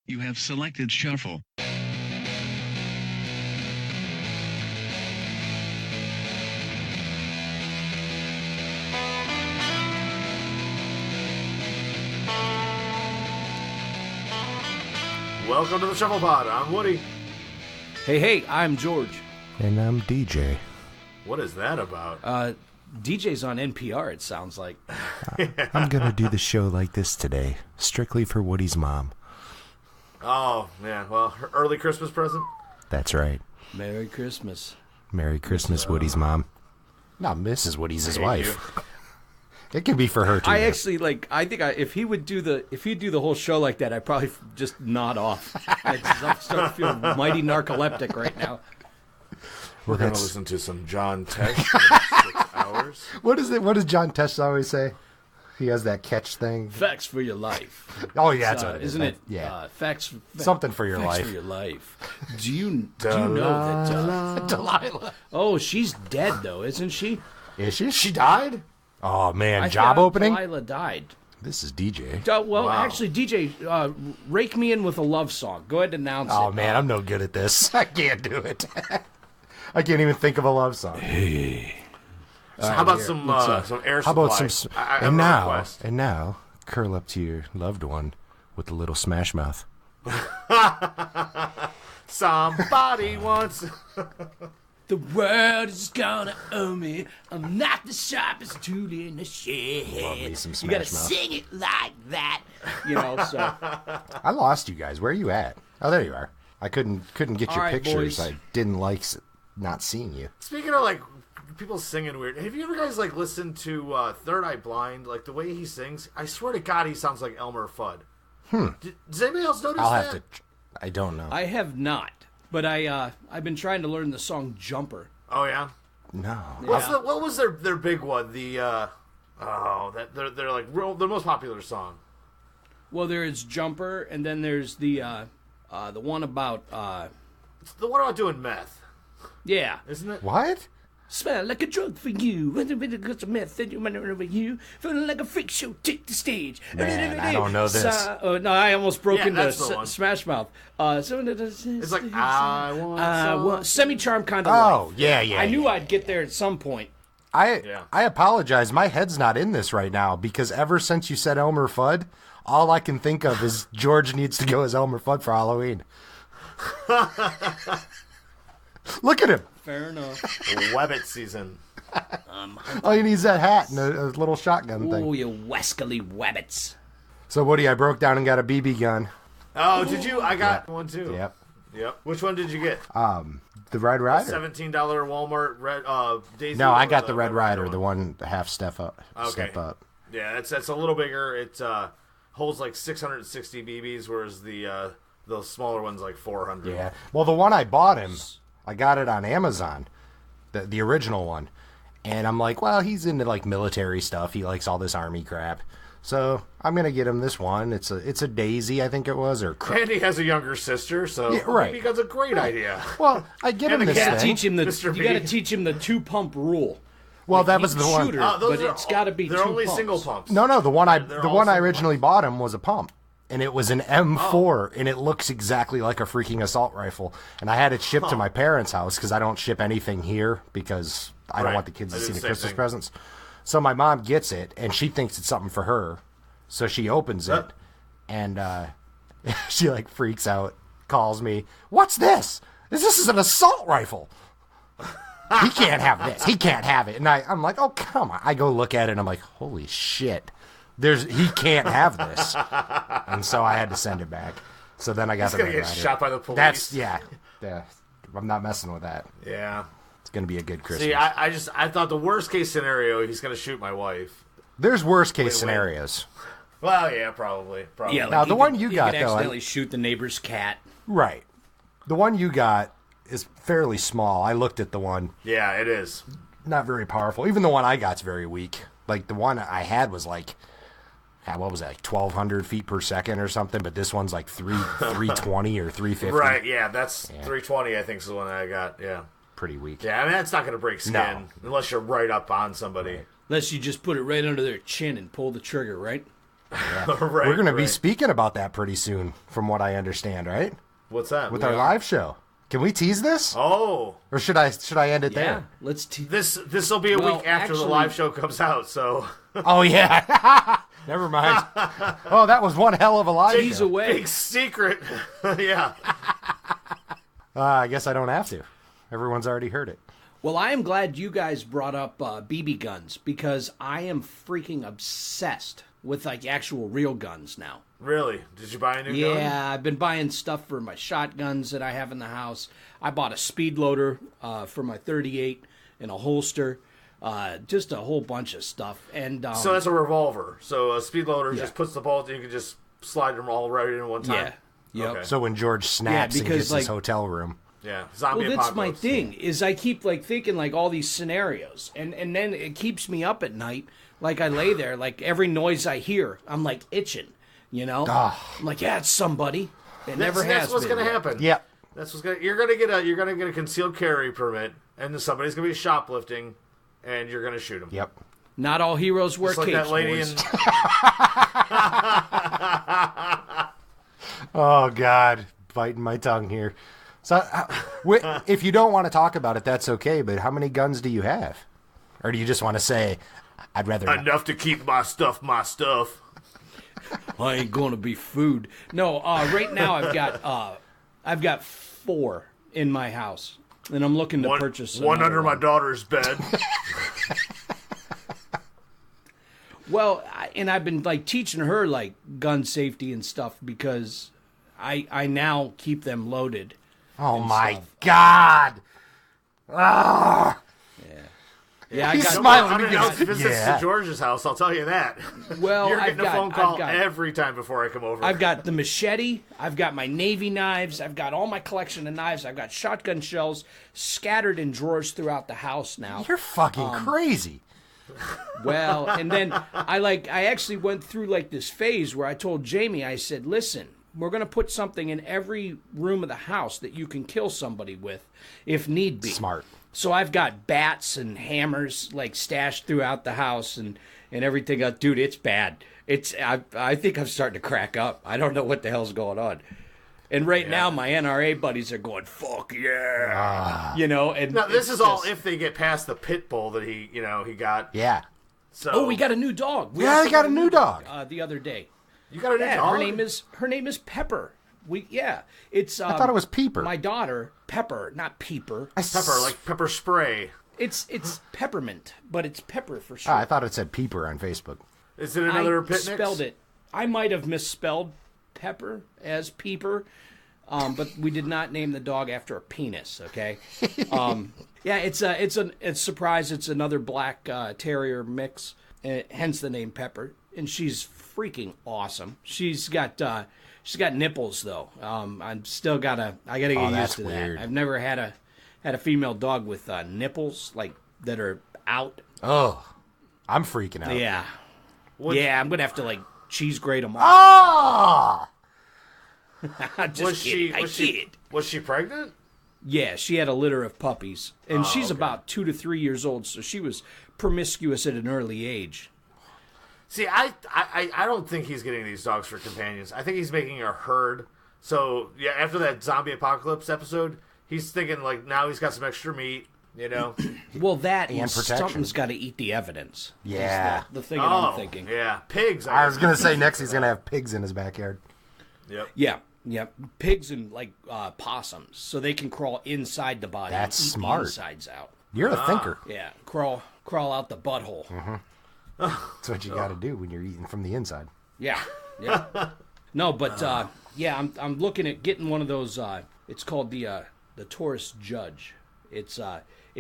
You have selected shuffle. Welcome to the ShufflePod. I'm Woody. Hey, I'm George. And I'm DJ. What is that about? DJ's on NPR, it sounds like. I'm going to do the show like this today, strictly for Woody's mom. Oh, yeah. Well, her early Christmas present? That's right. Merry Christmas. Merry Christmas, Woody's mom. Not Mrs. Woody's his wife. You. It can be for her too. I actually if he'd do the whole show like that, I'd probably just nod off. I'm starting to feel mighty narcoleptic right now. We're going to listen to some John Tesh for 6 hours. What is it? What does John Tesh always say? He has that catch thing. Facts for your life. Oh yeah, that's what it is. Isn't it? Yeah. Facts. Something for your facts life. For your life. Do you know that? Delilah. Oh, she's dead though, isn't she? Is she? She died? Oh man, I job thought opening. Delilah died. This is DJ. Well, Wow. actually, DJ, rake me in with a love song. Go ahead and announce it. Oh man, I'm no good at this. I can't do it. I can't even think of a love song. Hey. So how about some air supply? How about some? I have a request. And now, curl up to your loved one with a little smash mouth. Somebody wants... The world is gonna owe me. I'm not the sharpest tool in the shed. Love me some You gotta Smash Mouth. sing it like that. You know, so. I lost you guys. Where are you at? Oh, there you are. I couldn't get All your right, pictures. boys. I didn't like not seeing you. Speaking of, like, people singing weird, have you ever guys, like, listened to Third Eye Blind? Like, the way he sings? I swear to God, he sounds like Elmer Fudd. Does anybody else notice I'll that? have to. I don't know. I have not, but I've been trying to learn the song Jumper. Oh, yeah? No. Yeah. What was their big one? The, they're like, their most popular song. Well, there's Jumper, and then there's the one about, It's the one about doing meth, yeah. isn't it? What? Smell like a drug for you. When the got some meth, then you run over you. Feeling like a freak show, take the stage. Man, I don't know this. No, I almost broke Yeah, into that's the one. Smash Mouth. It's like, I want Semi-charm kind of Oh, life. yeah. I knew I'd get there at some point. Yeah. I apologize. My head's not in this right now because ever since you said Elmer Fudd, all I can think of is George needs to go as Elmer Fudd for Halloween. Look at him. Fair enough. Webbit season. All he needs is that hat and a little shotgun thing. Oh, you wascally wabbits. So, Woody, I broke down and got a BB gun. Oh, did you? I got one too. Yep. Which one did you get? The Red Rider. $17 Walmart Red Daisy. No, I got the Red Rider, the one half step up. Okay. Step up. Yeah, that's a little bigger. It holds like 660 BBs, whereas those smaller ones like 400. Yeah. Well, the one I bought him, I got it on Amazon, the original one, and I'm like, well, he's into like military stuff. He likes all this army crap, so I'm gonna get him this one. It's a Daisy, I think it was, or And he has a younger sister, so Yeah, right. maybe that's a great idea. well, I get him And this the cat thing. Teach him the. Mr. You got to B. teach him the 2-pump rule. Well, that He was can the one. shoot her, Those but are it's got to be They're 2 only pumps. single pumps. No, the one They're all single originally pumps. bought him was a pump, and it was an M4, and it looks exactly like a freaking assault rifle. And I had it shipped to my parents' house because I don't ship anything here because I don't Right. want the kids I to did see the the same Christmas thing. presents. So my mom gets it, and she thinks it's something for her. So she opens it, and she like freaks out, calls me, "What's this? This is an assault rifle." He can't have this. He can't have it. And I'm like, oh, come on. I go look at it, and I'm like, holy shit. He can't have this. And so I had to send it back. So then I got He's the gonna Red get Rider. shot by the police. That's, yeah. I'm not messing with that. Yeah. It's going to be a good Christmas. See, I thought the worst case scenario, he's gonna shoot my wife. There's worst case wait. scenarios. Well, yeah, probably. Yeah, Now, the one you he got, could though, accidentally shoot the neighbor's cat. Right. The one you got is fairly small. I looked at the one. Yeah, it is. Not very powerful. Even the one I got's very weak. Like, the one I had was like, what was that, like 1,200 feet per second or something? But this one's like 320 or 350. Right, yeah, that's 320, I think, is the one that I got. Yeah. Pretty weak. Yeah, I mean, that's not going to break skin No. unless you're right up on somebody. Unless you just put it right under their chin and pull the trigger, right? Right, We're going to be right. speaking about that pretty soon, from what I understand, right? What's that? With our live show. Can we tease this? Oh, Or should I end it Yeah, there? let's. this will be a Well, week after the actually- live show comes out. So Oh, yeah. Never mind. Oh, that was one hell of a live Tease show. away. big secret. Yeah. I guess I don't have to. Everyone's already heard it. Well, I am glad you guys brought up BB guns because I am freaking obsessed with like actual real guns now. Really? Did you buy a new gun? Yeah, I've been buying stuff for my shotguns that I have in the house. I bought a speed loader for my 38 and a holster, just a whole bunch of stuff. And So that's a revolver. So a speed loader just puts the bolt. You can just slide them all right in one time. yeah, yep. Okay. So when George snaps and because, gets like- his hotel room. Yeah. Zombie Well, that's apocalypse. my thing. Is I keep like thinking like all these scenarios, and then it keeps me up at night. Like I lay there, like every noise I hear, I'm like itching. You know, I'm like, yeah, it's somebody. It never has. That's what's been going to yet. happen. Yep. That's what's going. You're going to get a concealed carry permit, and then somebody's going to be shoplifting, and you're going to shoot him. Yep. Not all heroes wear Just like capes, that lady boys. in. Oh, God. Biting my tongue here. So, if you don't want to talk about it, that's okay, but how many guns do you have? Or do you just want to say, I'd rather not? Enough to keep my stuff. I ain't gonna be food. No, right now I've got 4 in my house, and I'm looking to purchase one another under my daughter's bed. Well, and I've been like teaching her like gun safety and stuff because I now keep them loaded. Oh, my God. Ah. Yeah, I He's got smiling. Unannounced visits Yeah. to George's house. I'll tell you that. Well, You're getting a phone call I've got, every time before I come over. I've got the machete. I've got my Navy knives. I've got all my collection of knives. I've got shotgun shells scattered in drawers throughout the house now. You're fucking crazy. Well, and then I actually went through like this phase where I told Jamie, I said, listen, we're going to put something in every room of the house that you can kill somebody with if need be. Smart. So I've got bats and hammers like stashed throughout the house and everything. Dude, it's bad. I think I'm starting to crack up. I don't know what the hell's going on. And right now my NRA buddies are going, fuck yeah. You know, and now, this it's is all just- if they get past the pit bull that he got. Yeah. So Oh, we got a new dog. We Yeah, also they got a new dog. The other day. you got a new Yeah, dog. her name is Pepper. It's. I thought it was Peeper. My daughter, Pepper, not Peeper. Pepper, like pepper spray. It's peppermint, but it's Pepper for sure. I thought it said Peeper on Facebook. Is it another I picnic? spelled it. I might have misspelled Pepper as Peeper, but we did not name the dog after a penis. Okay. Yeah, it's a surprise. It's another black terrier mix, hence the name Pepper, and she's freaking awesome. She's got nipples though. I gotta get that's used to weird. that. I've never had a female dog with nipples like that are out. Oh, I'm freaking out. Yeah. Yeah, I'm gonna have to like cheese grate them off. Ah! I'm just kidding. I kid. Was she pregnant? Yeah, she had a litter of puppies, and she's about 2 to 3 years old, so she was promiscuous at an early age. See, I don't think he's getting these dogs for companions. I think he's making a herd. So yeah, after that zombie apocalypse episode, he's thinking like now he's got some extra meat. You know. Well, that And and protection. something's got to eat the evidence. is Yeah. the thing that I'm thinking. Yeah, pigs. I was going to say next he's going to have pigs in his backyard. Yep. Yeah, pigs and like possums, so they can crawl inside the body. That's and eat smart. The insides out. You're a thinker. Yeah, crawl out the butthole. That's what you got to do when you're eating from the inside. Yeah. No, but I'm looking at getting one of those. It's called the Taurus Judge. It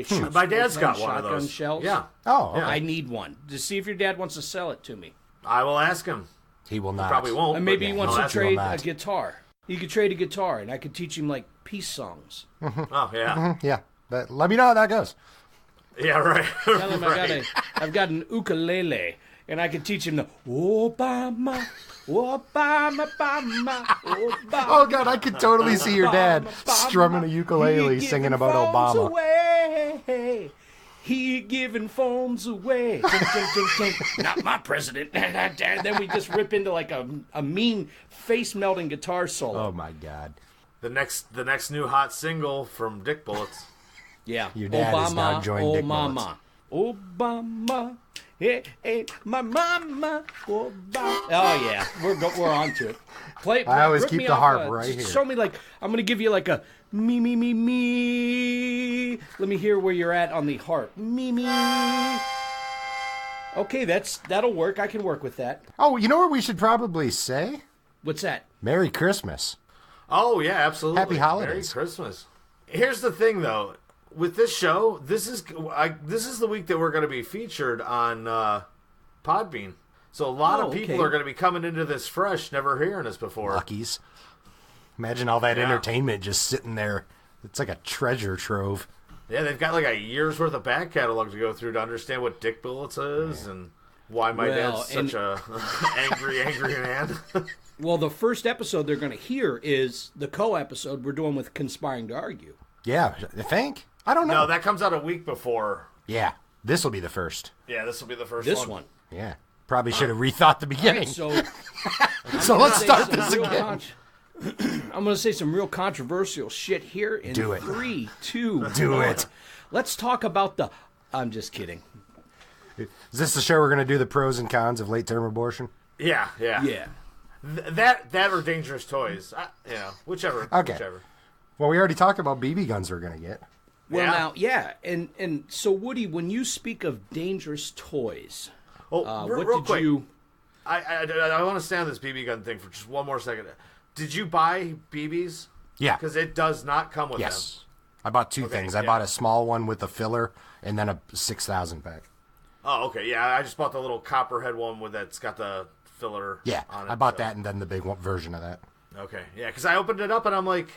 shoots My dad's 410 got one of shotgun those. shells. Yeah. Oh, okay. I need one to see if your dad wants to sell it to me. I will ask him. He will not. Probably won't. And maybe but he wants I'll to ask him. trade not. a guitar. He could trade a guitar, and I could teach him like peace songs. Oh yeah. Yeah. But let me know how that goes. Yeah. Right. Tell him Right. I've got an ukulele, and I could teach him the Obama, Obama, Obama, Obama. Oh, God, I could totally see your dad strumming a ukulele He singing giving about phones Obama. Away. He giving phones away. Ding, ding, ding, ding. Not my president. And then we just rip into like a mean face-melting guitar solo. Oh, my God. The next new hot single from Dick Bullets. Yeah. Your dad has now joined Dick Bullets. Obama. Hey, my mama. Obama. Oh, yeah. We're on to it. I always rip keep me the off, harp right here. Show me, like, I'm going to give you like a me, me, me, me. Let me hear where you're at on the harp. Me, me. Okay, that'll work. I can work with that. Oh, you know what we should probably say? What's that? Merry Christmas. Oh, yeah, absolutely. Happy holidays. Merry Christmas. Here's the thing, though. With this show, this is the week that we're going to be featured on Podbean. So a lot of people are going to be coming into this fresh, never hearing us before. Luckies. Imagine all that entertainment just sitting there. It's like a treasure trove. Yeah, they've got like a year's worth of back catalog to go through to understand what Dick Bullets is and why my dad's such a angry man. Well, the first episode they're going to hear is the co-episode we're doing with Conspiring to Argue. Yeah, I think. I don't know. No, that comes out a week before. Yeah, this will be the first. Yeah, this will be the first This one. Yeah. Probably should have rethought the beginning. Right, so let's start this again. I'm going to say some real controversial shit here in Do it. 3, 2, Do 1. it. Let's talk about the... I'm just kidding. Is this the show we're going to do the pros and cons of late-term abortion? Yeah. Yeah. That or Dangerous Toys. Whichever. Okay. Whichever. Well, we already talked about BB guns we're going to get. Well, Yeah. now, yeah. And so, Woody, when you speak of dangerous toys, Oh, what real did quick. you... I want to stay on this BB gun thing for just one more second. Did you buy BBs? Yeah. Because it does not come with them. Yes. I bought two things. I yeah. bought a small one with a filler and then a 6,000 pack. Oh, okay. Yeah, I just bought the little copperhead one that's got the filler Yeah, on it. I bought that and then the big version of that. Okay. Yeah, because I opened it up and I'm like...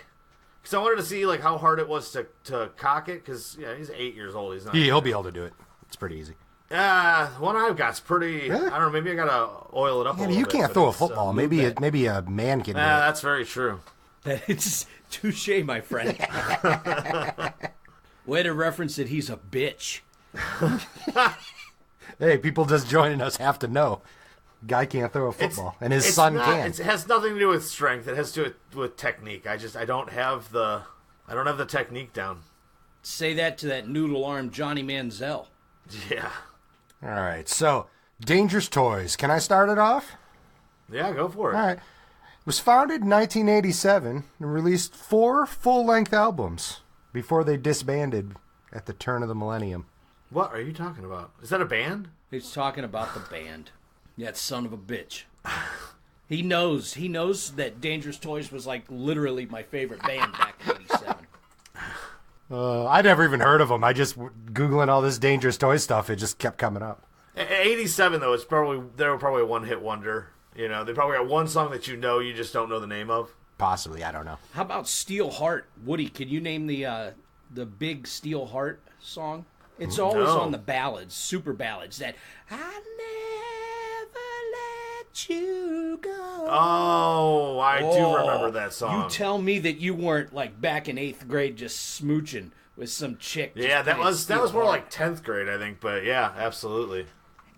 Because I wanted to see like how hard it was to cock it. Because, he's 8 years old. He's not... He'll be able to do it. It's pretty easy. One I've got's pretty... Really? I don't know. Maybe I got to oil it up a little bit. You can't but throw a it's, football. Maybe a man can do it. That's very true. It's touche, my friend. Way to reference that he's a bitch. Hey, people just joining us have to know. Guy can't throw a football, and his son can. It has nothing to do with strength. It has to do with technique. I don't have the technique down. Say that to that noodle arm Johnny Manziel. Yeah. All right, so Dangerous Toys. Can I start it off? Yeah, go for it. All right. It was founded in 1987 and released 4 full-length albums before they disbanded at the turn of the millennium. What are you talking about? Is that a band? He's talking about the band. That son of a bitch. He knows that Dangerous Toys was like literally my favorite band back in '87. I never even heard of them. I just Googling all this Dangerous Toys stuff. It just kept coming up. 87 though. They were probably a one-hit wonder. You know, they probably got one song that you just don't know the name of. Possibly, I don't know. How about Steel Heart? Woody, can you name the big Steel Heart song? It's always on the ballads, super ballads. That I never let you go. Oh, I do remember that song. You tell me that you weren't like back in 8th grade just smooching with some chick. Yeah, that was more like 10th grade, I think. But yeah, absolutely.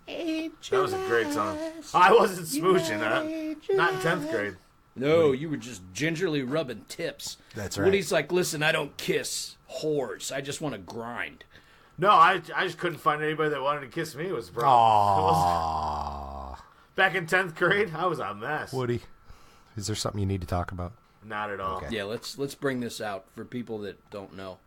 That was a great song. I wasn't smooching, not in 10th grade. No, you were just gingerly rubbing tips. That's right. Woody's like, listen, I don't kiss whores. I just want to grind. No, I just couldn't find anybody that wanted to kiss me. It was a problem. Aww. Back in 10th grade, I was a mess. Woody, is there something you need to talk about? Not at all. Okay. Yeah, let's bring this out for people that don't know.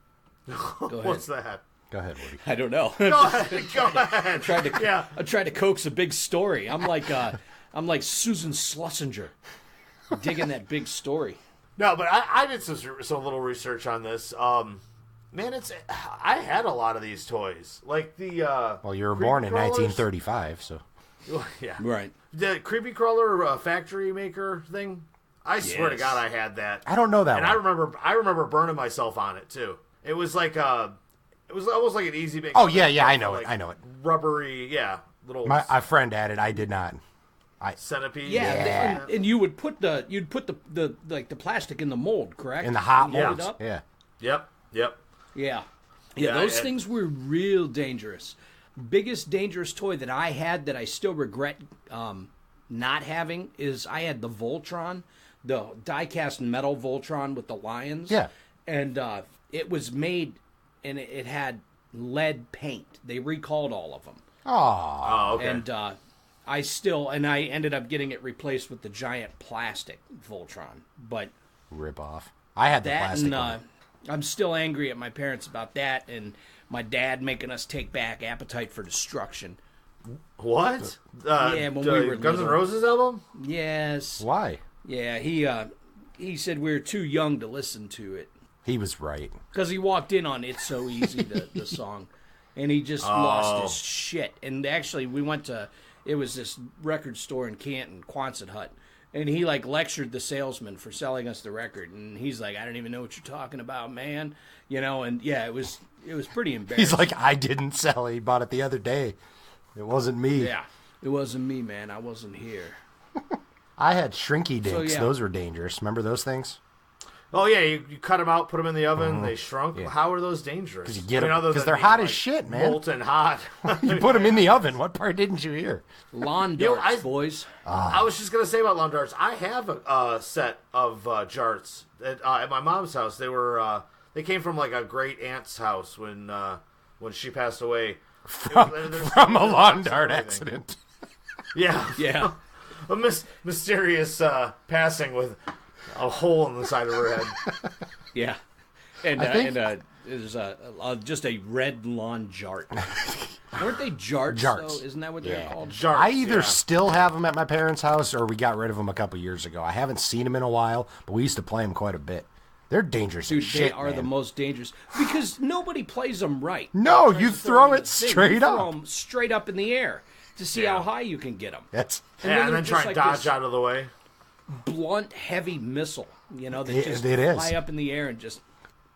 Go ahead. What's that? Go ahead, Woody. I don't know. Go ahead. Go ahead. I tried to coax a big story. I'm like Susan Schlesinger, digging that big story. No, but I did some little research on this. Man, I had a lot of these toys, like the. Well, you were Creepy born in Crawlers. 1935, so. Yeah. Right. The Creepy Crawler factory maker thing. I swear to God, I had that. I don't know that And one. I remember burning myself on it too. It was like it was almost like an easy bake. Oh yeah, I know it. I know it. Rubbery, little. My friend had it. I did not. Centipede. Yeah, and you would put the like the plastic in the mold, correct? In the hot Mold it molds. up? Yeah. Yep. Yeah. Yeah, those things were real dangerous. Biggest dangerous toy that I had that I still regret not having is I had the Voltron, the die-cast metal Voltron with the lions. Yeah. And it was made, and it had lead paint. They recalled all of them. Oh, okay. And I ended up getting it replaced with the giant plastic Voltron. But rip off. I had the that plastic and one. I'm still angry at my parents about that, and my dad making us take back Appetite for Destruction. What? Yeah, when we were Guns N' little. Roses album? Yes. Why? Yeah, he said we were too young to listen to it. He was right. Because he walked in on It's So Easy, the song, and he just lost his shit. And actually, we went to, it was this record store in Canton, Quonset Hut, and he like lectured the salesman for selling us the record. And he's like, I don't even know what you're talking about, man. You know, and yeah, it was pretty embarrassing. He's like, I didn't sell it. He bought it the other day. It wasn't me. Yeah, it wasn't me, man. I wasn't here. I had shrinky dinks. yeah. Those were dangerous. Remember those things? Oh, yeah, you cut them out, put them in the oven, they shrunk. Yeah. How are those dangerous? Because you get them because they're hot as shit, man. Molten hot. You put them in the oven. What part didn't you hear? Lawn Yo, darts, boys. I was just going to say about lawn darts. I have a set of jarts at my mom's house. They came from like a great aunt's house when she passed away. From a lawn dart accident. Yeah. Yeah. A mysterious passing with a hole in the side of her head. Yeah. And think- there's just a red lawn jart. Weren't they jarts, Jarts. though? Isn't that what they're called? Jarts, I either yeah. still have them at my parents' house or we got rid of them a couple years ago. I haven't seen them in a while, but we used to play them quite a bit. They're dangerous Dude, as shit, they are man. the most dangerous because nobody plays them right. No, Tries you to throw them in it the thing. straight You throw up. 'em straight up in the air to see how high you can get them. That's And they're then just try and like dodge this out of the way. blunt, heavy missile. You know, that It- just it is. fly up in the air and just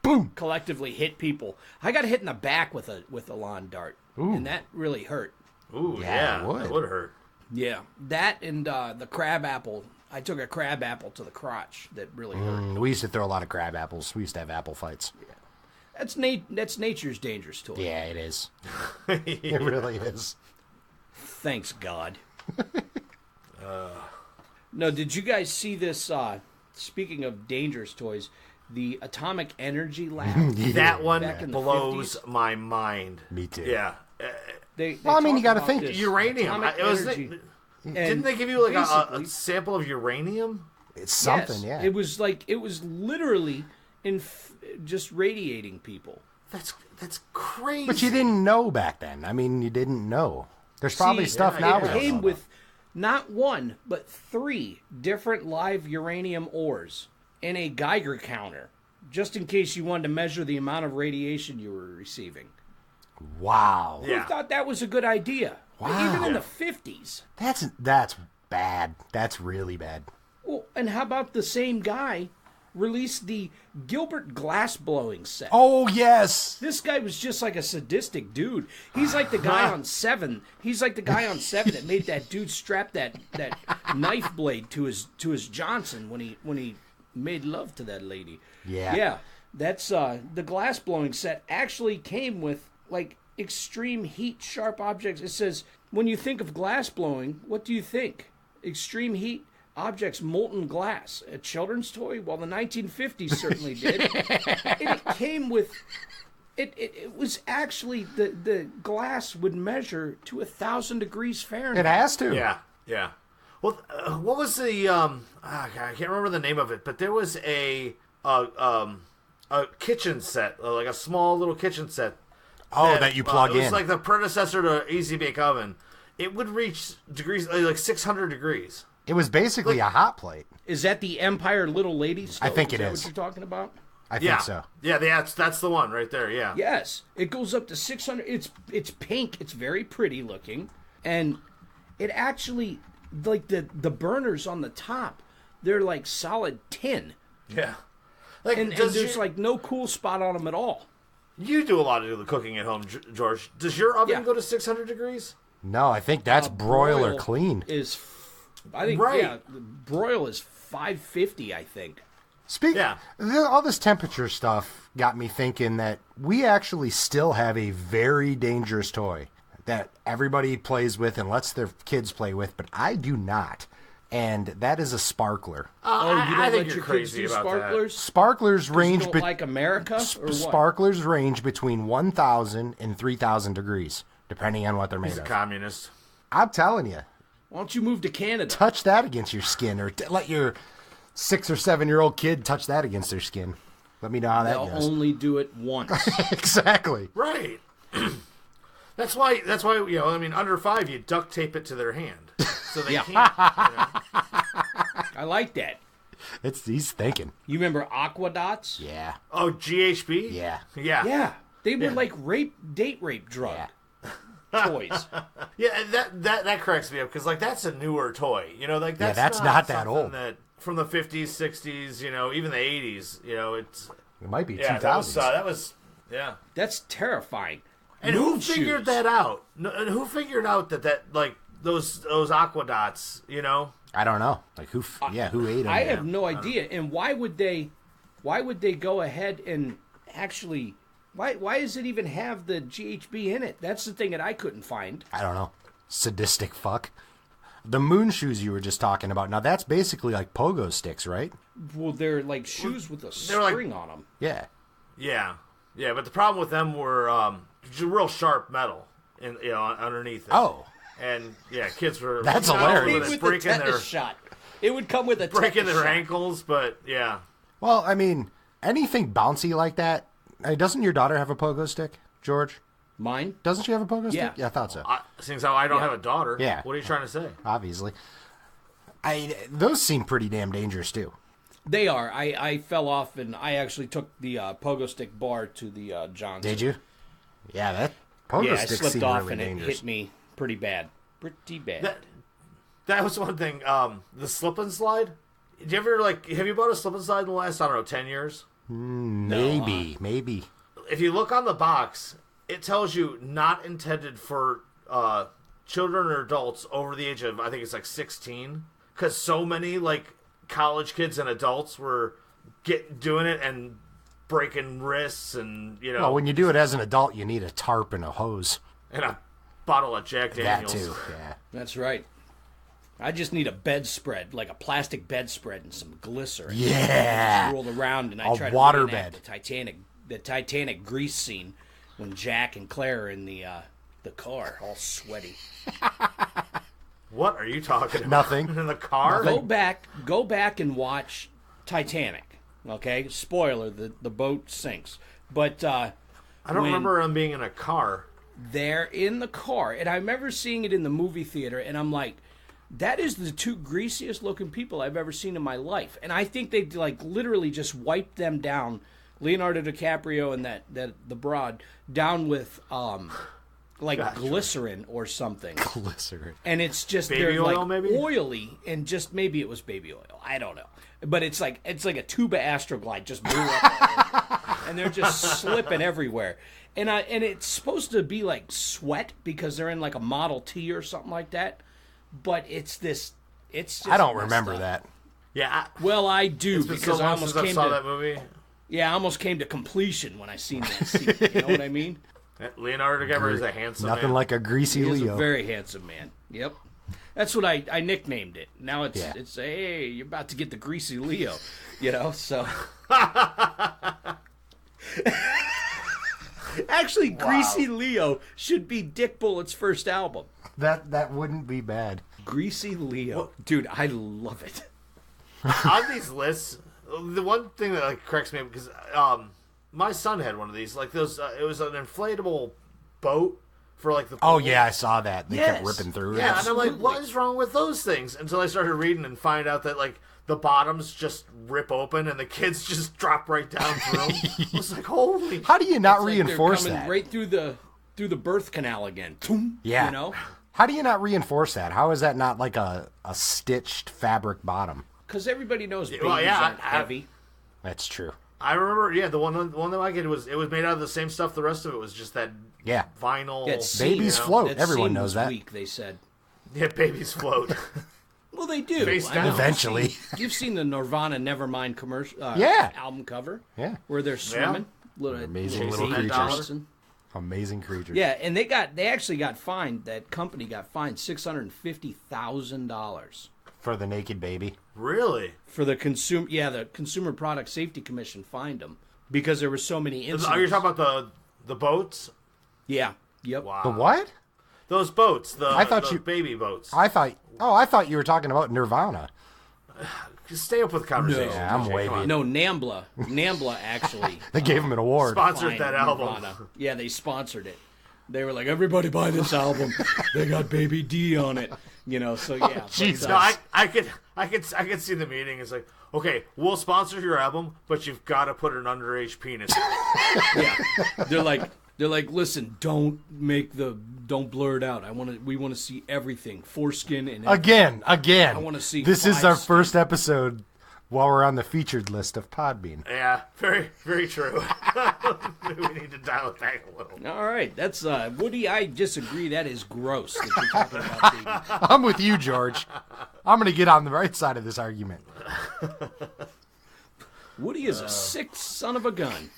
boom. collectively hit people. I got hit in the back with a lawn dart, and that really hurt. Ooh, Yeah, yeah, it would. that would hurt. Yeah, that and the crab apple. I took a crab apple to the crotch. That really hurt. We used to throw a lot of crab apples. We used to have apple fights. That's nature's dangerous toy. Yeah, it is. It really is. Thanks God. No, did you guys see this? Speaking of dangerous toys, the Atomic Energy Lab. That one Back in the blows 50s? my mind. Me too. Yeah. They Well, I mean, you talk gotta about think. this Uranium. atomic energy. Didn't And they give you like a basically- sample of uranium? It's something, Yes, yeah. It was literally just radiating people. That's crazy. But you didn't know back then. I mean, you didn't know. There's probably See, stuff yeah, now. It we don't came know with not one, but 3 different live uranium ores and a Geiger counter, just in case you wanted to measure the amount of radiation you were receiving. about. Wow. Yeah. Who thought that was a good idea? Wow. Even in the 50s. That's bad. That's really bad. Well, and how about the same guy released the Gilbert glass blowing set? Oh, yes. This guy was just like a sadistic dude. He's like the guy on Seven. He's like the guy on Seven that made that dude strap that knife blade to his Johnson when he made love to that lady. Yeah. Yeah. That's the glass blowing set actually came with like extreme heat sharp objects. It says when you think of glass blowing, what do you think? Extreme heat objects, molten glass. A children's toy? Well, the 1950s certainly did. And it came with it was actually the glass would measure to 1,000 degrees Fahrenheit. It has to. Yeah, yeah. Well, what was the I can't remember the name of it, but there was a kitchen set, like a small little kitchen set. Oh, that you plug it was in. like the predecessor to Easy Bake Oven. It would reach degrees like 600 degrees. It was basically a hot plate. Is that the Empire Little Lady stove? I think it that is. what you're talking about? I Yeah, think so. yeah, that's the one right there. Yeah, Yes, it goes up to 600. It's pink. It's very pretty looking, and it actually like the burners on the top. They're like solid tin, yeah. Like, and there's like no cool spot on them at all. you do a lot of the cooking at home, George. Does your oven Yeah. go to 600 degrees? No, I think that's broiler clean. I think Right. yeah, broil is 550. I think. Yeah. All this temperature stuff got me thinking that we actually still have a very dangerous toy that everybody plays with and lets their kids play with, but I do not. And that is a sparkler. I think you're crazy about sparklers? that. Sparklers range You don't like America or what? Sparklers range between 1,000 and 3,000 degrees, depending on what they're made He's a of. communist. I'm telling you, Why don't you move to Canada? touch that against your skin, or let your 6 or 7-year-old kid touch that against their skin. Let me know how that They'll goes. only do it once. Exactly. Right. That's why, under 5, you duct tape it to their hand. So they can't. I like that. He's thinking. You remember Aqua Dots? Yeah. Oh, GHB? Yeah. Yeah. Yeah. They were like date rape drug toys. Yeah, that cracks me up because that's a newer toy. That's not that old. That from the 50s, 60s, even the 80s. It's It might be 2000s. that was That's terrifying. And Moon who figured shoes. that out? And who figured out that those Aqua Dots? I don't know. Like who ate them? I have no idea. And why would they go ahead and actually why does it even have the GHB in it? That's the thing that I couldn't find. I don't know. Sadistic fuck. The moon shoes you were just talking about. Now that's basically like pogo sticks, right? Well, they're like shoes with a string on them. Yeah. Yeah. But the problem with them were real sharp metal underneath it. Oh. And kids were That's It hilarious. with the tetanus shot. It would come with a breaking tetanus their shot. ankles, but yeah. Well, I mean, anything bouncy like that. Doesn't your daughter have a pogo stick, George? Mine? Doesn't she have a pogo Yeah. stick? Yeah, I thought so. Seeing how I don't have a daughter, Yeah. What are you trying to say? Obviously. Those seem pretty damn dangerous too. They are. I fell off and I actually took the pogo stick bar to the Johnson. Did you? Yeah, that pogo I sticks slipped seem off really and dangerous. it hit me pretty bad. Pretty bad. That was one thing. The slip and slide. Did you ever have you bought a slip and slide in the last 10 years? Maybe. If you look on the box, it tells you not intended for children or adults over the age of, I think it's 16, because so many college kids and adults were doing it and breaking wrists and Well, when you do it as an adult, you need a tarp and a hose. and a bottle of Jack Daniels. That too. Yeah. That's right. I just need a bedspread, like a plastic bedspread and some glycerin. Yeah. I rolled around and I A tried water to reenact bed. the Titanic grease scene when Jack and Claire are in the car, all sweaty. What are you talking about? Nothing. In the car? Go back and watch Titanic. Okay, spoiler: the boat sinks. But I don't remember them being in a car. they're in the car, and I remember seeing it in the movie theater, and I'm like, that is the two greasiest looking people I've ever seen in my life. And I think they literally just wiped them down, Leonardo DiCaprio and the broad, down with glycerin or something. Glycerin. And it's just Baby they're oil, maybe? oily, and just maybe it was baby oil. I don't know, but it's like a tuba Astroglide just blew up, all over. And they're just slipping everywhere. And it's supposed to be like sweat because they're in like a Model T or something like that. But it's just I don't messed remember up. that. Yeah. Well, I do It's been because so I long almost since I came saw to that movie. I almost came to completion when I seen that scene. You know what I mean? Leonardo DiCaprio is a handsome Nothing man. like a greasy He is Leo. a very handsome man. Yep. That's what I nicknamed it. Now it's Yeah. it's hey, you're about to get the greasy Leo, so actually Greasy Leo should be Dick Bullett's first album. That wouldn't be bad. Greasy Leo. Dude, I love it. On these lists, the one thing that cracks me up because my son had one of these, those. It was an inflatable boat for the. Oh pool. yeah, I saw that. They kept Yes. ripping through it. Yeah, and I'm like, Absolutely. what is wrong with those things? Until I started reading and find out that the bottoms just rip open and the kids just drop right down through them. I was like, holy. How do you not It's like they're reinforce coming that? right through the birth canal again. Toom, Yeah. You know? How do you not reinforce that? How is that not like a stitched fabric bottom? Because everybody knows babies well, yeah, aren't heavy. That's true. I remember, the one that I get was made out of the same stuff. The rest of it was just that Yeah. vinyl. That seam, Babies you know, float. that Everyone seam knows was that. Weak, they said. Yeah, babies float. Well, they do. Face I down. mean, Eventually. You've seen the Nirvana Nevermind commercial Yeah. album cover. Yeah. Where they're swimming. Amazing little Pete creatures. Davidson. Amazing creatures. Yeah, and they actually got fined. That company got fined $650,000 For the naked baby. Really? for the consumer. Yeah, the Consumer Product Safety Commission fined them because there were so many incidents. Are you talking about the boats? Yeah. Yep. Wow. The what? Those boats. I thought the you- baby boats. I thought you were talking about Nirvana. Just stay up with the conversation. Yeah, I'm DJ, way come on. No, NAMBLA. NAMBLA actually They gave him an award. Sponsored fined that album. Nirvana. Yeah, they sponsored it. They were like, everybody buy this album. They got Baby D on it. You know, so yeah. but, Jesus. No, I could see the meeting. It's like, okay, we'll sponsor your album, but you've got to put an underage penis in it. yeah. They're like, listen, don't blur it out. We want to see everything, foreskin and Again. I wanna see This is 5 our skin. first episode while we're on the featured list of Podbean. Yeah, very, very true. We need to dial it back a little. All right, that's Woody. I disagree. That is gross. That you're talking about baby. I'm with you, George. I'm going to get on the right side of this argument. Woody is a sick son of a gun.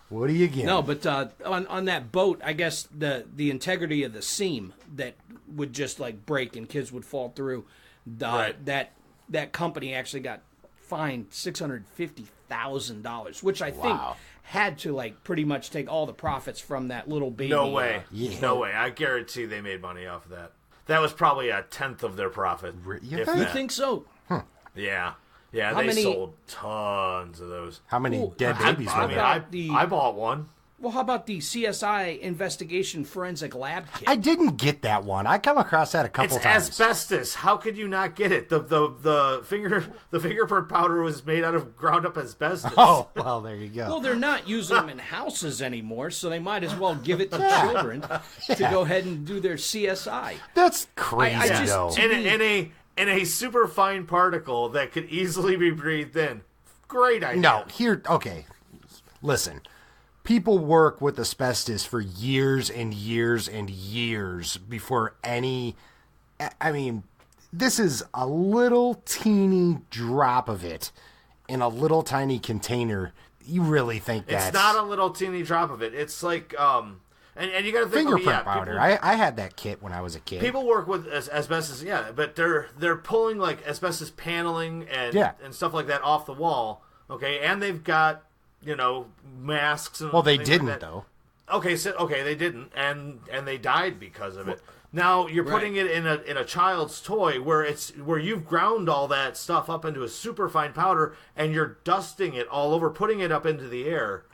What do you get? No, but on that boat, I guess the integrity of the seam that would just like break and kids would fall through. Right. That company actually got fined $650,000, which I think Wow. had to like pretty much take all the profits from that little baby. No way. Yeah. No way. I guarantee they made money off of that. That was probably a tenth of their profit. You if think? You that. think so? Yeah. Yeah, How they many- sold tons of those. How many Well, dead I- babies I were mean, there? about the- I bought one. Well, how about the CSI investigation forensic lab kit? I didn't get that one. I come across that a couple It's times. asbestos. How could you not get it? The fingerprint powder was made out of ground up asbestos. Oh, well, there you go. Well, they're not using them in houses anymore, so they might as well give it to children to go ahead and do their CSI. That's crazy, I just- though. in a super fine particle that could easily be breathed in. Great idea. No, okay. Listen, people work with asbestos for years and years and years before any. I mean, this is a little teeny drop of it in a little tiny container. You really think that's It's not a little teeny drop of it. It's like and you got to think fingerprint powder? I had that kit when I was a kid. People work with asbestos, yeah, but they're pulling like asbestos paneling and stuff like that off the wall, okay, and they've got masks and well, they things didn't like that. though. Okay, they didn't, and they died because of it. Now you're putting it in a child's toy where you've ground all that stuff up into a super fine powder, and you're dusting it all over, putting it up into the air,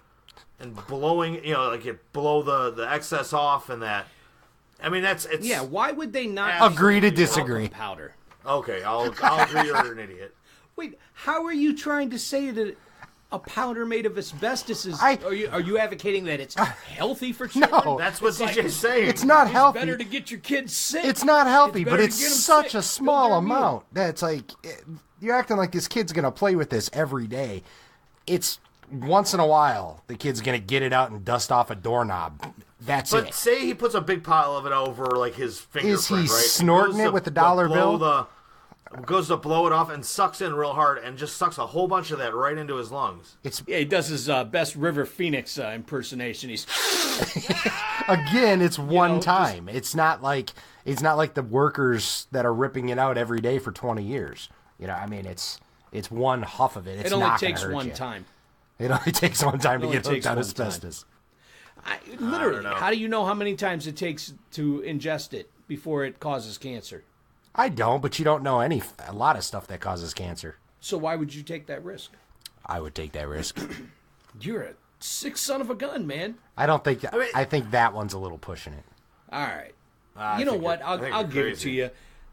and blowing, like you blow the excess off and that. I mean, it's Yeah, why would they not Agree to use disagree. talcum powder? okay. I'll agree you're an idiot. Wait, how are you trying to say that a powder made of asbestos is? I- Are you advocating that it's healthy for children? No. That's what It's like- DJ's saying. It's not It's healthy. better to get your kids sick. It's not healthy, but better it's to get 'em such sick. a small Build their immune. amount that's like you're acting like this kid's gonna play with this every day. It's once in a while the kid's gonna get it out and dust off a doorknob. That's But it. say he puts a big pile of it over like his fingerprint, Is he right? snorting Goes it to- with the dollar blow bill? goes to blow it off and sucks in real hard and just sucks a whole bunch of that right into his lungs. It's Yeah, he does his best River Phoenix impersonation. He's again, it's one just- time. It's not like the workers that are ripping it out every day for 20 years. I mean, it's one huff of it. It's it only not gonna takes hurt one you. time. It only takes one time to only get hooked takes on one time. asbestos. Literally, know. how do you know how many times it takes to ingest it before it causes cancer? I don't, but you don't know a lot of stuff that causes cancer. So why would you take that risk? I would take that risk. You're a sick son of a gun, man. I don't think. mean- I think that one's a little pushing it. All right. I You know think what? you're- I think I'll you're give it to crazy. you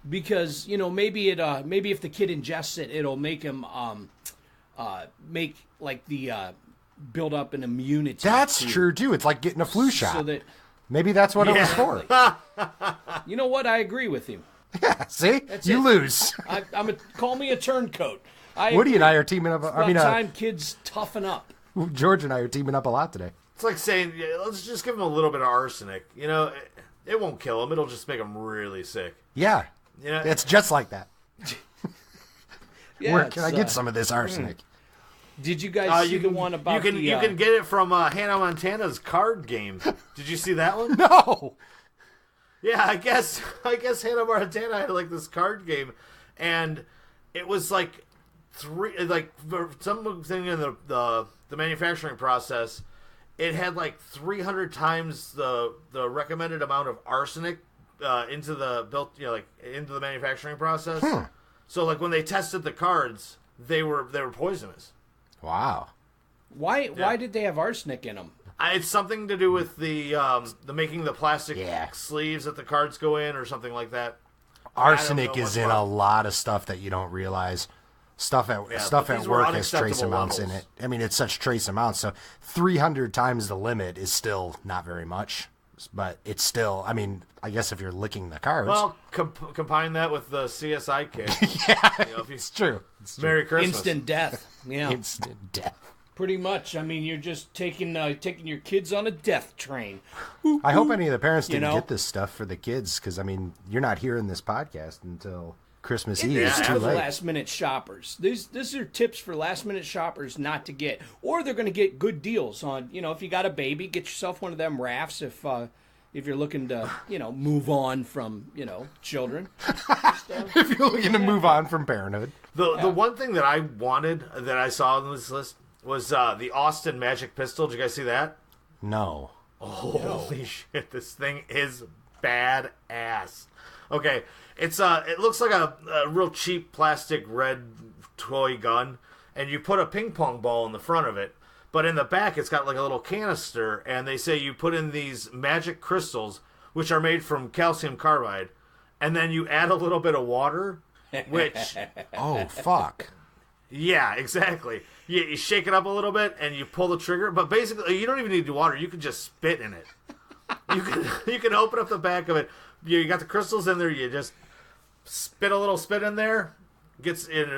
because maybe if the kid ingests it, it'll make him make like the build up an immunity. That's to- true too. It's like getting a flu shot. So that Maybe that's what it was for. you know what? I agree with you. See, you it. lose. Call me a turncoat. Woody and I are teaming up. About time kids toughen up. George and I are teaming up a lot today. It's like saying, yeah, let's just give him a little bit of arsenic. It won't kill him. It'll just make him really sick. Yeah, You know, it's just like that. Yeah, Where can I get some of this arsenic? Did you guys see the one about you can get it from Hannah Montana's card game. Did you see that one? No. Yeah, I guess Hannah Montana had like this card game, and it was like something in the manufacturing process. It had like 300 times the recommended amount of arsenic into the manufacturing process. So like when they tested the cards, they were poisonous. Wow. Why did they have arsenic in them? It's something to do with the making the plastic Yeah. sleeves that the cards go in, or something like that. Arsenic is in a lot of stuff that you don't realize. Stuff at these were work has trace unacceptable amounts in levels. it. I mean, it's such trace amounts. So 300 times the limit is still not very much, but it's still. I mean, I guess if you're licking the cards. Well, combine that with the CSI kid. Yeah, it's true. It's true. Merry Christmas. Instant death. Yeah, Instant death. pretty much. I mean, you're just taking your kids on a death train. I hope any of the parents didn't know? get this stuff for the kids, because I mean, you're not hearing this podcast until Christmas Eve. This It's is too for the late. last minute shoppers. These are tips for last minute shoppers not to get, or they're going to get good deals on. If you got a baby, get yourself one of them rafts. If you're looking to move on from children. If you're looking to move on from parenthood. The one thing that I wanted that I saw on this list was the Austin Magic Pistol. Did you guys see that? No. Holy shit! This thing is badass. Okay, it looks like a real cheap plastic red toy gun, and you put a ping pong ball in the front of it. But in the back, it's got like a little canister, and they say you put in these magic crystals, which are made from calcium carbide, and then you add a little bit of water, which, Oh, fuck. yeah, exactly. You shake it up a little bit, and you pull the trigger, but basically, you don't even need water. You can just spit in it. You can open up the back of it. You got the crystals in there, you just spit a little spit in there, gets in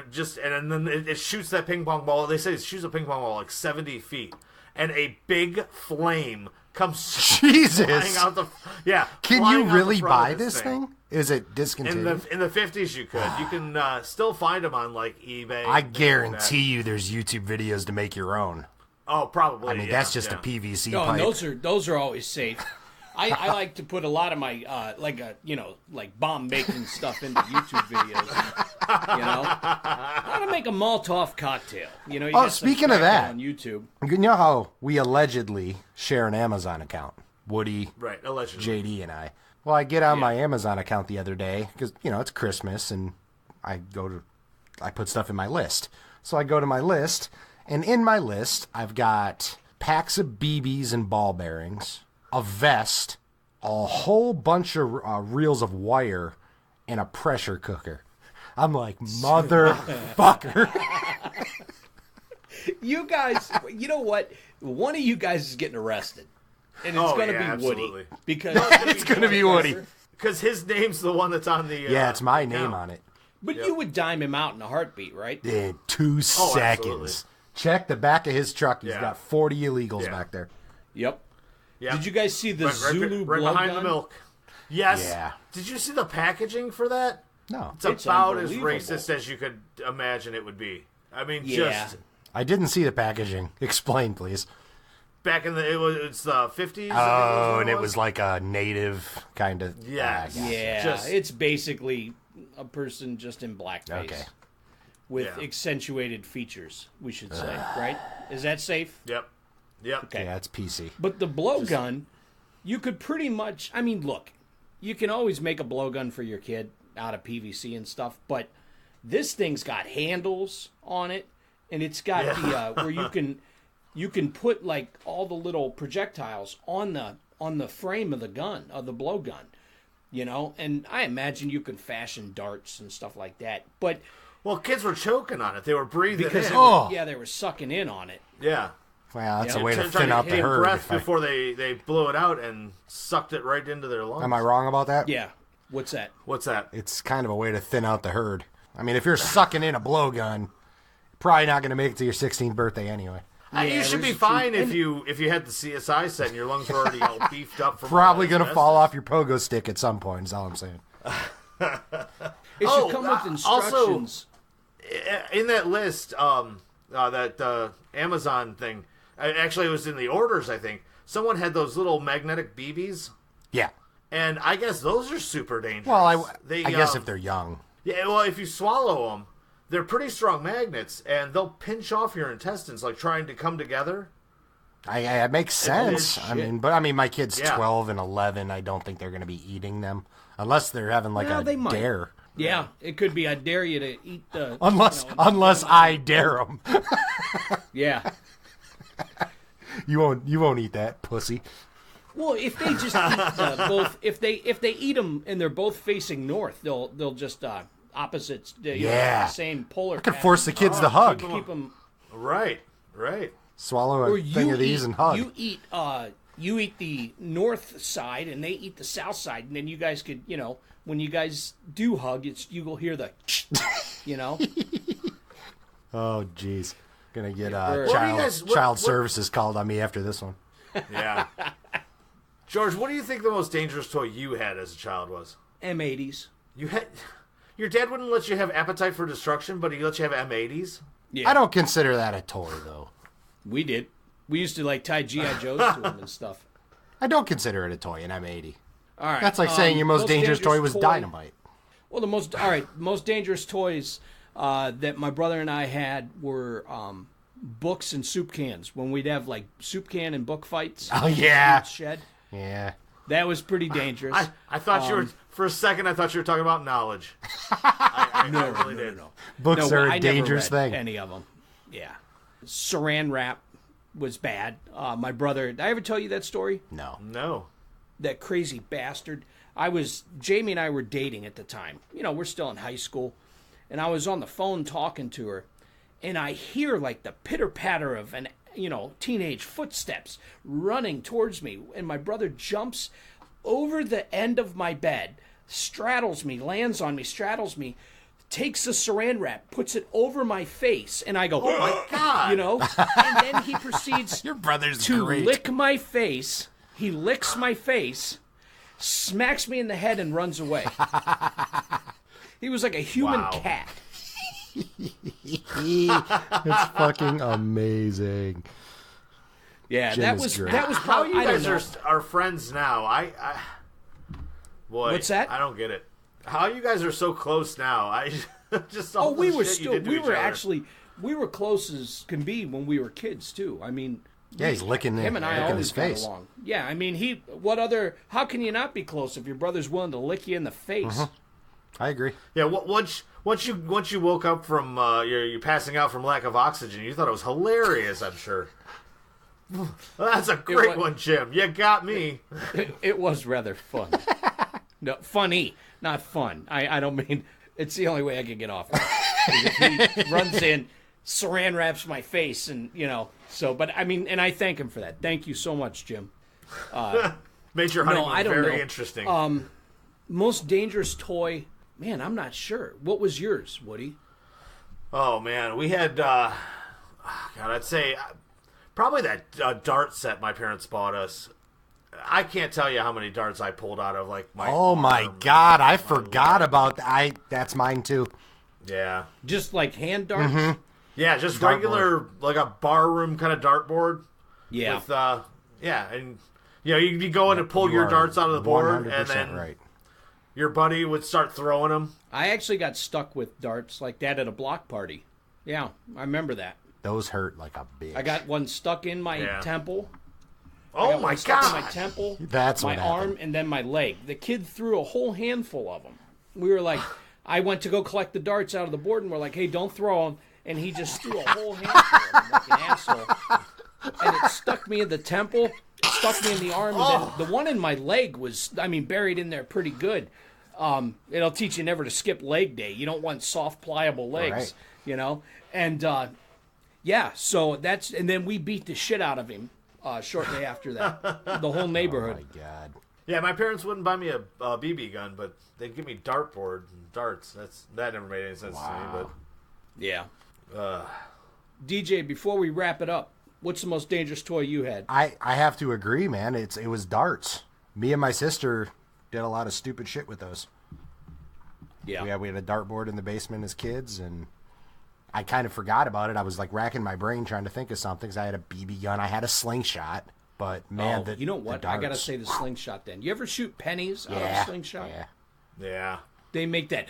and then it shoots that ping pong ball. They say it shoots a ping pong ball like 70 feet, and a big flame comes Jesus. flying out the Can flying you out the really front buy of this thing? Is it discontinued? In the 50s you could. You can still find them on like eBay. I and things like guarantee you there's YouTube videos to make your own. that. Oh, probably. I mean, that's just a PVC Oh, pipe. and those are always safe. I like to put a lot of my like bomb making stuff into YouTube videos. How to make a Molotov cocktail. You got some speaking of that. on YouTube. You know how we allegedly share an Amazon account? Woody, Right, allegedly. JD, and I. Well, I get on my Amazon account the other day because, it's Christmas, and I put stuff in my list. So I go to my list, and in my list, I've got packs of BBs and ball bearings, a vest, a whole bunch of reels of wire, and a pressure cooker. I'm like, motherfucker. You guys, you know what? One of you guys is getting arrested. And it's going to be absolutely. Woody. Because It's going to be Woody. Because his name's the one that's on the Yeah, it's my account. name on it. But you would dime him out in a heartbeat, right? In 2 seconds. absolutely. Check the back of his truck. He's Yeah. got 40 illegals Yeah. back there. Yep. Yeah. Did you guys see the right, Zulu right blow behind gun? the milk? Yes. Yeah. Did you see the packaging for that? No. It's about as unbelievable. racist as you could imagine it would be. I mean, Yeah. just I didn't see the packaging. Explain, please. back in it's the 50s. Oh, and it was like a native kind of. Yes. Yeah, Just- it's basically a person just in blackface. Okay. With Yeah. accentuated features, we should say, right? Is that safe? Yep. Okay. Yeah, it's PC. But the blowgun, you could pretty much. I mean, look, you can always make a blowgun for your kid out of PVC and stuff, but this thing's got handles on it, and it's got the where you can put like all the little projectiles on the frame of the gun, of the blowgun, And I imagine you can fashion darts and stuff like that, but Well, kids were choking on it. They were breathing because in. they were sucking in on it. Yeah. Well, that's Yeah. a way to Trying thin to out the take herd. breath if I- before they blew it out and sucked it right into their lungs. Am I wrong about that? Yeah. What's that? What's that? It's kind of a way to thin out the herd. I mean, if you're sucking in a blowgun, probably not going to make it to your 16th birthday anyway. You should be there's fine true- if you had the CSI set and your lungs were already all beefed up. From Probably all that going to fall asbestos. off your pogo stick at some point, is all I'm saying. It should come with instructions. Also, in that list, that Amazon thing, actually it was in the orders, I think. Someone had those little magnetic BBs. Yeah. And I guess those are super dangerous. Well, I guess if they're young. Yeah, well, if you swallow them, they're pretty strong magnets, and they'll pinch off your intestines, like trying to come together. It makes sense. My kid's 12 and 11. I don't think they're going to be eating them. Unless they're having they might. dare. Yeah, it could be I dare you to eat the... Unless I dare them. Yeah. You won't eat that, pussy. Well, if they just eat both, if they eat them and they're both facing north, they'll just opposites. The same polar. I could force the kids to hug. Keep them right. Swallow a thing of these and hug. You eat the north side and they eat the south side, and then you guys could, when you guys do hug, you will hear the, Oh, jeez. Gonna get child services called on me after this one. Yeah. George, what do you think the most dangerous toy you had as a child was? M80s. Your dad wouldn't let you have Appetite for Destruction, but he let you have M80s? Yeah. I don't consider that a toy, though. We did. We used to tie G.I. Joes to them and stuff. I don't consider it a toy, an M80. All right. That's like saying your most dangerous toy was dynamite. Well, most dangerous toys that my brother and I had were books and soup cans. When we'd have soup can and book fights. Oh yeah. Shed. Yeah. That was pretty dangerous. I thought you were, for a second, I thought you were talking about knowledge. I really did. No. Books are a dangerous thing. Any of them. Yeah. Saran wrap was bad. My brother, did I ever tell you that story? No. That crazy bastard. Jamie and I were dating at the time. We're still in high school. And I was on the phone talking to her. And I hear the pitter-patter of teenage footsteps running towards me. And my brother jumps over the end of my bed, straddles me, lands on me, straddles me, takes the saran wrap, puts it over my face, and I go, oh my God! And then he proceeds Your brother's to great. lick my face. He licks my face, smacks me in the head, and runs away. He was like a human cat. It's fucking amazing. Yeah, Jim that was How probably. you guys are friends now? Boy, what's that? I don't get it. How you guys are so close now? I just we were close as can be when we were kids too. I mean, he's licking him and I always his face. got along. Yeah, I mean, how can you not be close if your brother's willing to lick you in the face? I agree. Yeah, once you woke up from you're passing out from lack of oxygen, you thought it was hilarious. I'm sure. Well, that's a great one, Jim. You got me. It was rather fun. No, funny, not fun. I don't mean. It's the only way I can get off. If he runs in, saran wraps my face, and So, but I mean, and I thank him for that. Thank you so much, Jim. Made your honeymoon very interesting. Most dangerous toy. Man, I'm not sure. What was yours, Woody? Oh, man. We had, I'd say probably that dart set my parents bought us. I can't tell you how many darts I pulled out of, my my God. I forgot about that. That's mine, too. Yeah. Just hand darts? Mm-hmm. Yeah, just regular, a barroom kind of dartboard. Yeah. With, and, you'd be going to pull your darts out of the board, and then... Right. Your buddy would start throwing them. I actually got stuck with darts like that at a block party. Yeah, I remember that. Those hurt like a bitch. I got one stuck in my temple. Oh my God! In my temple, That's my arm, and then my leg. The kid threw a whole handful of them. We were like, I went to go collect the darts out of the board, and we're like, hey, don't throw them. And he just threw a whole handful of them like an asshole. And it stuck me in the temple, stuck me in the arm, and then the one in my leg was, buried in there pretty good. It'll teach you never to skip leg day. You don't want soft, pliable legs, And, so and then we beat the shit out of him shortly after that. The whole neighborhood. Oh, my God. Yeah, my parents wouldn't buy me a BB gun, but they'd give me dartboard and darts. That never made any sense to me, but... Yeah. DJ, before we wrap it up, what's the most dangerous toy you had? I have to agree, man. It was darts. Me and my sister did a lot of stupid shit with those. Yeah. We had a dartboard in the basement as kids, and I kind of forgot about it. I was like racking my brain trying to think of something. 'Cause I had a BB gun, I had a slingshot, but man, you know what? I gotta say the slingshot. Then you ever shoot pennies out of a slingshot? Yeah. They make that.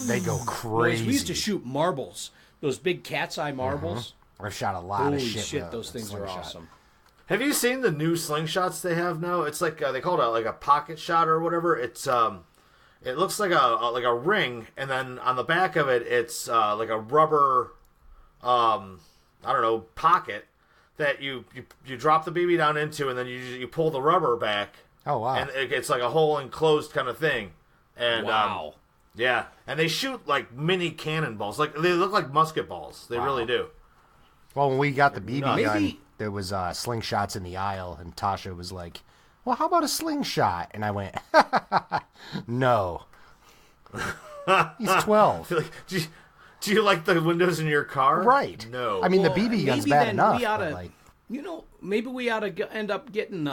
They go crazy. We used to shoot marbles, those big cat's eye marbles. I've shot a lot Holy of shit. shit, with those a things are slingshot. awesome. Have you seen the new slingshots they have now? It's like they call it like a pocket shot or whatever. It's it looks like a ring, and then on the back of it, it's like a rubber, I don't know, pocket that you drop the BB down into, and then you pull the rubber back. Oh wow! And it's like a whole enclosed kind of thing. And Wow. yeah, and they shoot like mini cannonballs. Like they look like musket balls. They really do. Well, when we got the BB gun, Maybe- there was slingshots in the aisle, and Tasha was like, "Well, how about a slingshot?" And I went, "No." He's 12. Like, do you like the windows in your car? Right. No. I mean, Well, the BB gun's maybe bad then enough. we oughta- But like, Maybe we ought to end up getting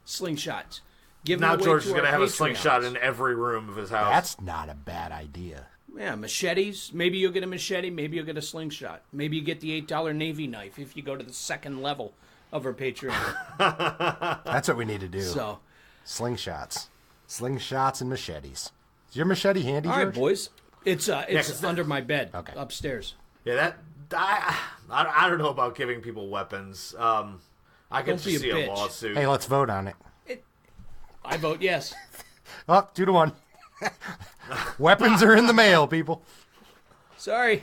slingshots. Give now them away George to is going to our have a slingshot Patreons. in every room of his house. that's not a bad idea. Yeah, machetes. Maybe you'll get a machete. Maybe you'll get a slingshot. Maybe you get the $8 Navy knife if you go to the second level of our Patreon. That's what we need to do. So, Slingshots and machetes. Is your machete handy, all George? right, boys. It's 'cause under my bed Okay. upstairs. Yeah, I don't know about giving people weapons. I could Don't be just a see a bitch. lawsuit. Hey, let's vote on it. I vote yes. Oh, 2-1. Weapons are in the mail, people. Sorry.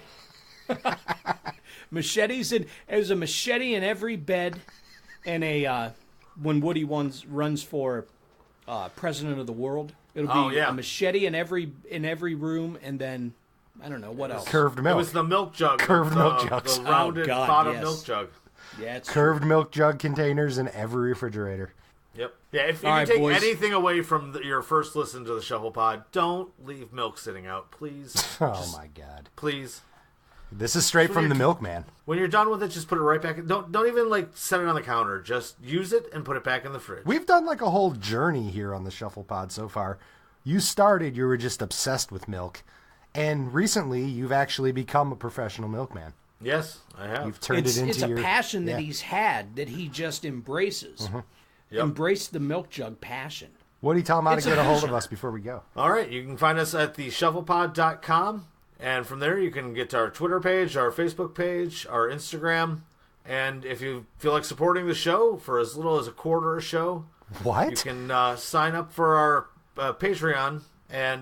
Machetes and there's a machete in every bed, and when Woody runs for president of the world, it'll be a machete in every room, and then I don't know what else. Curved It milk. was the milk jug. Curved milk jugs. The rounded God, bottom yes. milk jug. Yeah, it's Curved milk jug containers in every refrigerator. Yep. Yeah, if All you right, take boys. anything away from your first listen to the ShufflePod, don't leave milk sitting out, please. Oh my God! Please. This is straight from the milkman. When you're done with it, just put it right back in. Don't even like set it on the counter. Just use it and put it back in the fridge. We've done like a whole journey here on the ShufflePod so far. You were just obsessed with milk, and recently you've actually become a professional milkman. Yes, I have. You've turned it into it's a your passion that yeah. he's had that he just embraces. Yep. Embrace the milk jug passion. What do you tell them how It's to a get a hold of passion. us before we go? All right, you can find us at theshufflepod.com, and from there you can get to our Twitter page, our Facebook page, our Instagram, and if you feel like supporting the show for as little as a quarter a show, What? you can sign up for our Patreon. And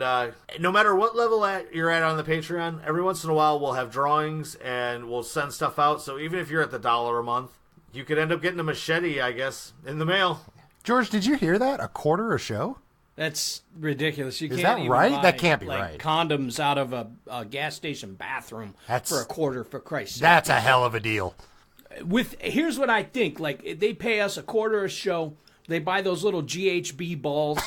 no matter what level you're at on the Patreon, every once in a while we'll have drawings and we'll send stuff out. So even if you're at the $1 a month, you could end up getting a machete, I guess, in the mail. George, did you hear that? A quarter a show? That's ridiculous. You Is can't that even right? buy, That can't be like, right. Condoms out of a gas station bathroom for a quarter, for Christ's sake. That's a hell of a deal. Here's what I think. Like, they pay us a quarter a show. They buy those little GHB balls.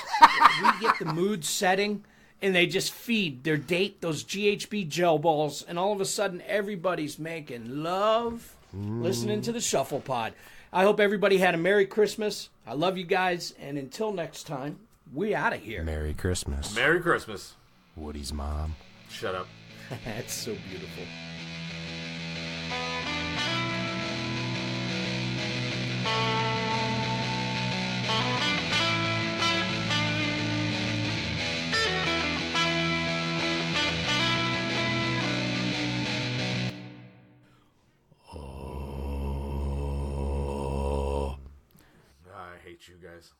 We get the mood setting, and they just feed their date those GHB gel balls, and all of a sudden everybody's making love listening to the ShufflePod. I hope everybody had a Merry Christmas. I love you guys, and until next time, we out of here. Merry Christmas. Merry Christmas. Woody's mom. Shut up. That's so beautiful. I hate you guys.